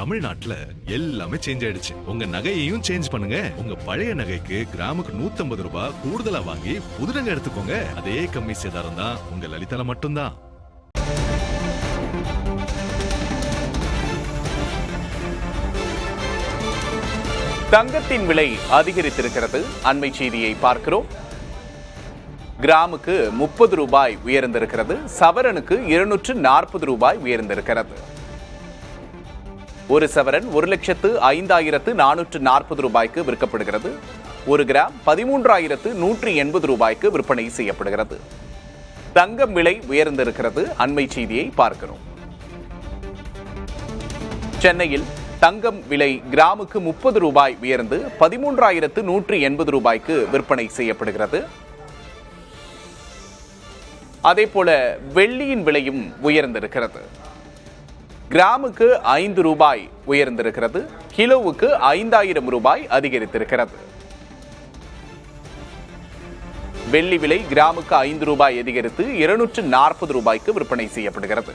தமிழ்நாட்டுல எல்லாமே சேஞ்ச் ஆயிடுச்சு. உங்க நகையையும் சேஞ்ச் பண்ணுங்க. உங்க பழைய நகைக்கு கிராமுக்கு 150 ரூபாய் கூடுதலா வாங்கி புது நகை எடுத்துக்கோங்க. அதே கம்மி சேதாரம் தான் உங்க லலிதால மட்டும்தான். தங்கத்தின் விலை அதிகரித்திருக்கிறது. அண்மை செய்தியை பார்க்கிறோம். கிராமுக்கு 30 ரூபாய் உயர்ந்திருக்கிறது. சவரனுக்கு 240 ரூபாய் உயர்ந்திருக்கிறது. ஒரு சவரன் 1,05,440 ரூபாய்க்கு விற்கப்படுகிறது. ஒரு கிராம் 13,180 ரூபாய்க்கு விற்பனை செய்யப்படுகிறது. தங்கம் விலை உயர்ந்திருக்கிறது. அண்மை செய்தியை பார்க்கிறோம். சென்னையில் தங்கம் விலை கிராமுக்கு 30 ரூபாய் உயர்ந்து 13,180 ரூபாய்க்கு விற்பனை செய்யப்படுகிறது. அதேபோல வெள்ளியின் விலையும் உயர்ந்திருக்கிறது. கிராமுக்கு 5 ரூபாய் உயர்ந்திருக்கிறது. கிலோவுக்கு 5,000 ரூபாய் அதிகரித்திருக்கிறது. வெள்ளி விலை கிராமுக்கு 5 ரூபாய் அதிகரித்து 240 ரூபாய்க்கு விற்பனை செய்யப்படுகிறது.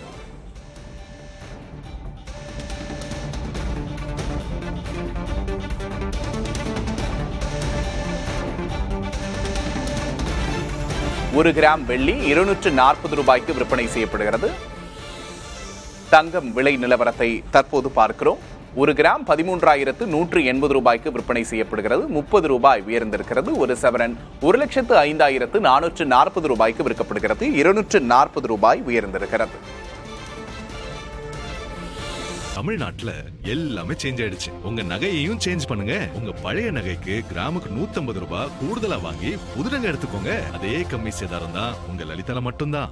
ஒரு கிராம் வெள்ளி 240 ரூபாய்க்கு விற்பனை செய்யப்படுகிறது. தங்கம் விலை நிலவரத்தை தற்போது பார்க்கிறோம். ஒரு கிராம் 13,180 ரூபாய்க்கு விற்பனை செய்யப்படுகிறது. 30 ரூபாய் உயர்ந்திருக்கிறது. ஒரு சவரன் 1,05,440 ரூபாய்க்கு விற்கப்படுகிறது. 240 ரூபாய் உயர்ந்திருக்கிறது. தமிழ்நாட்டுல எல்லாமே சேஞ்ச் ஆயிடுச்சு. உங்க நகையையும் சேஞ்ச் பண்ணுங்க. உங்க பழைய நகைக்கு கிராமுக்கு 150 ரூபாய் கூடுதலா வாங்கி புது நகை எடுத்துக்கோங்க. அதே கம்மி சேதாரம் தான் உங்க லலிதால மட்டும்தான்.